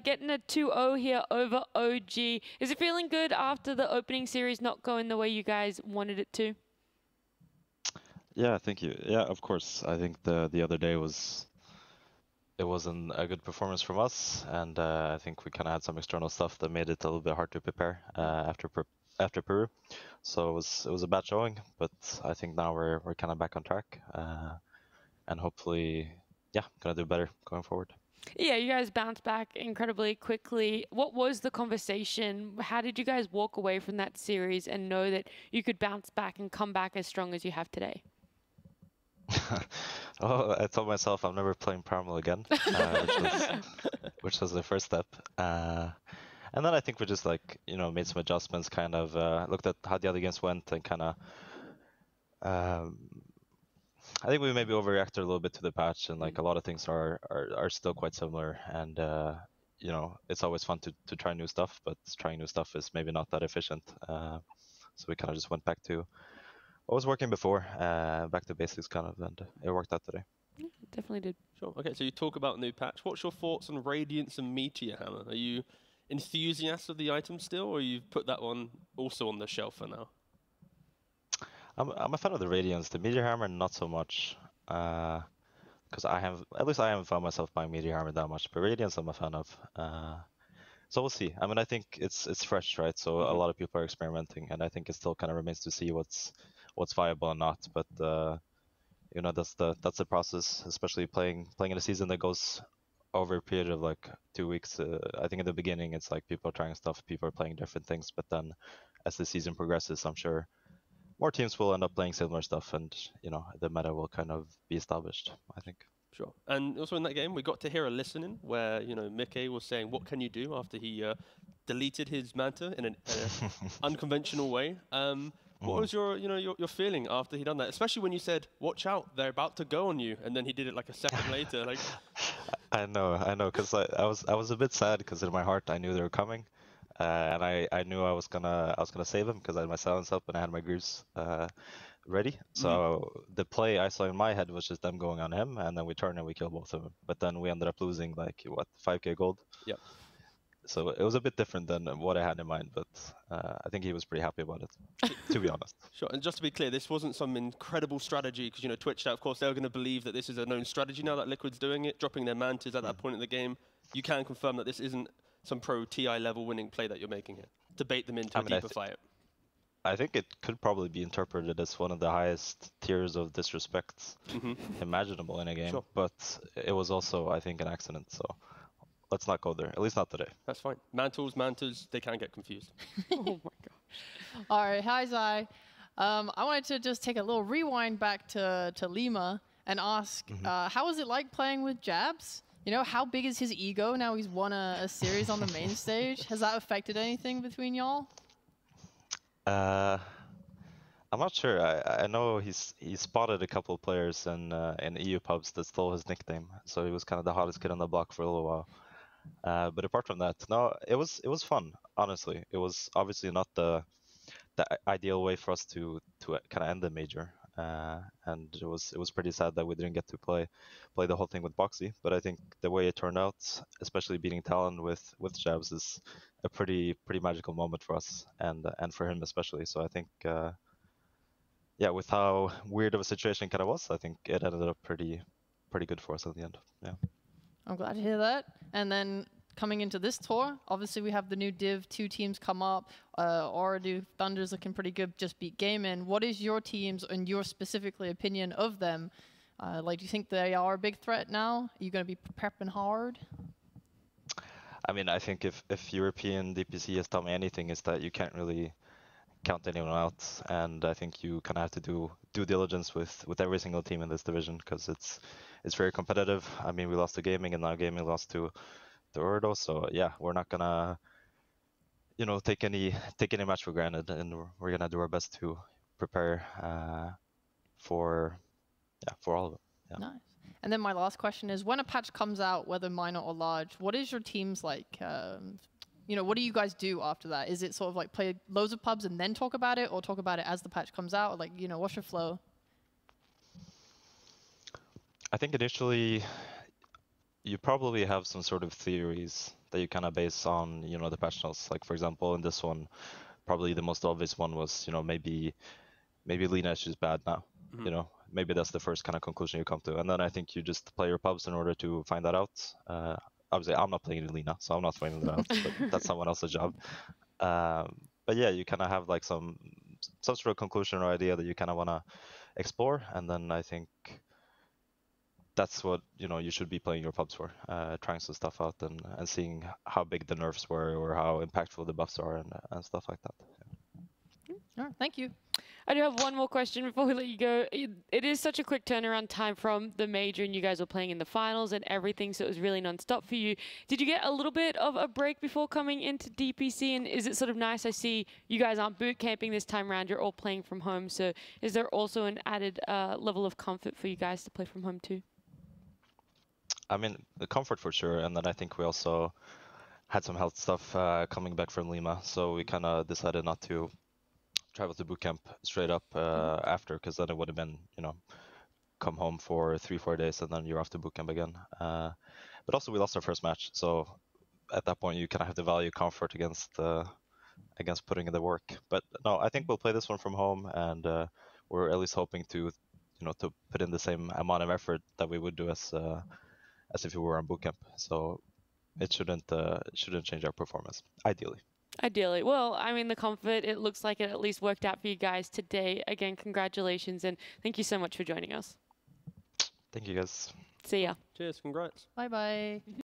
getting a 2-0 here over OG. Is it feeling good after the opening series not going the way you guys wanted it to? Yeah, thank you. Yeah, of course. I think the other day wasn't a good performance from us, and I think we kind of had some external stuff that made it a little bit hard to prepare after Peru. So it was a bad showing, but I think now we're kind of back on track, and hopefully, yeah, gonna do better going forward. Yeah, you guys bounced back incredibly quickly. What was the conversation? How did you guys walk away from that series and know that you could bounce back and come back as strong as you have today? Oh, I told myself I'm never playing Primal again, which was the first step. And then I think we just made some adjustments, kind of looked at how the other games went, and kind of I think we maybe overreacted a little bit to the patch, and like a lot of things are still quite similar. And it's always fun to try new stuff, but trying new stuff is maybe not that efficient. So we kind of just went back to what was working before, back to basics kind of, and it worked out today. Yeah, definitely did. Sure. Okay, so you talk about new patch. What's your thoughts on Radiance and Meteor Hammer? Are you enthusiast of the item still, or you've put that one also on the shelf for now? I'm a fan of the Radiance. The Meteor Hammer, not so much, because I haven't found myself buying Meteor Hammer that much. But Radiance, I'm a fan of. So we'll see. I mean, I think it's fresh, right? So a lot of people are experimenting, and I think it still kind of remains to see what's viable and not. But that's the process, especially playing in a season that goes over a period of like 2 weeks. I think in the beginning it's like people are trying stuff, people are playing different things, but then as the season progresses, I'm sure more teams will end up playing similar stuff, and the meta will kind of be established, I think. Sure. And also in that game, we got to hear a listening where miCke was saying, "What can you do?" after he deleted his manta in an unconventional way. What was your feeling after he done that? Especially when you said, "Watch out, they're about to go on you," and then he did it like a second later. Like, I know, because I was a bit sad because in my heart I knew they were coming. And I knew I was gonna save him because I had my silence up and I had my greaves ready. So the play I saw in my head was just them going on him, and then we turned and we killed both of them. But then we ended up losing like 5k gold. Yep. So it was a bit different than what I had in mind, but I think he was pretty happy about it, to be honest. Sure, and just to be clear, this wasn't some incredible strategy, because Twitch, of course, they're going to believe that this is a known strategy now that Liquid's doing it, dropping their mantas at that point in the game. You can confirm that this isn't some pro TI level winning play that you're making here to bait them into a deeper fight. I think it could probably be interpreted as one of the highest tiers of disrespect imaginable in a game, but it was also, I think, an accident. So let's not go there, at least not today. That's fine. Mantas, they can get confused. Oh my god. All right, hi Zai. I wanted to just take a little rewind back to Lima and ask, how was it like playing with Jabs? How big is his ego now he's won a series on the main stage? Has that affected anything between y'all? I'm not sure. I know he spotted a couple of players in EU pubs that stole his nickname, so he was kind of the hottest kid on the block for a little while. But apart from that, no, it was fun. Honestly, it was obviously not the ideal way for us to kind of end the major. And it was pretty sad that we didn't get to play the whole thing with Boxy. But I think the way it turned out, especially beating Talon with Jabs, is a pretty magical moment for us and for him especially. So I think with how weird of a situation it kind of was, I think it ended up pretty good for us at the end. Yeah. I'm glad to hear that. And then coming into this tour, obviously we have the new Div 2 teams come up. Oradu Thunder's looking pretty good, just beat Gaimin. What is your team's and your specifically opinion of them? Do you think they are a big threat now? Are you going to be prepping hard? I mean, I think if European DPC has taught me anything, is that you can't really count anyone out, and I think you kind of have to do due diligence with every single team in this division, because it's very competitive. I mean, we lost to Gaming, and now Gaming lost to Ordo, so yeah, we're not gonna take any match for granted, and we're gonna do our best to prepare for all of it. Yeah. Nice. And then my last question is, when a patch comes out, whether minor or large, what is your team's like? What do you guys do after that? Is it sort of like play loads of pubs and then talk about it, or talk about it as the patch comes out? Like, what's your flow? I think initially you probably have some sort of theories that you kind of base on, you know, the patch notes. Like for example, in this one, probably the most obvious one was, you know, maybe Lina is just bad now. You know, maybe that's the first kind of conclusion you come to, and then I think you just play your pubs in order to find that out. Obviously, I'm not playing Lina, so I'm not finding that out, but that's someone else's job. But yeah, you kind of have like some sort of conclusion or idea that you kind of want to explore, and then I think that's what, you know, you should be playing your pubs for, trying some stuff out and seeing how big the nerfs were or how impactful the buffs are and stuff like that. All right, thank you. I do have one more question before we let you go. It is such a quick turnaround time from the major, and you guys were playing in the finals and everything, so it was really non-stop for you. Did you get a little bit of a break before coming into DPC, and is it sort of nice? I see you guys aren't boot camping this time around, you're all playing from home, so is there also an added level of comfort for you guys to play from home too? I mean, the comfort for sure, and then I think we also had some health stuff coming back from Lima, so we kind of decided not to travel to boot camp straight up after, because then it would have been, you know, come home for 3-4 days and then you're off to boot camp again. But also we lost our first match, so at that point you kind of have to value comfort against putting in the work. But no, I think we'll play this one from home, and we're at least hoping to, you know, to put in the same amount of effort that we would do as if we were on boot camp. So it shouldn't change our performance, ideally. Ideally. Well, I mean, the comfort, it looks like it at least worked out for you guys today. Again, congratulations, and thank you so much for joining us. Thank you, guys. See ya. Cheers, congrats. Bye-bye.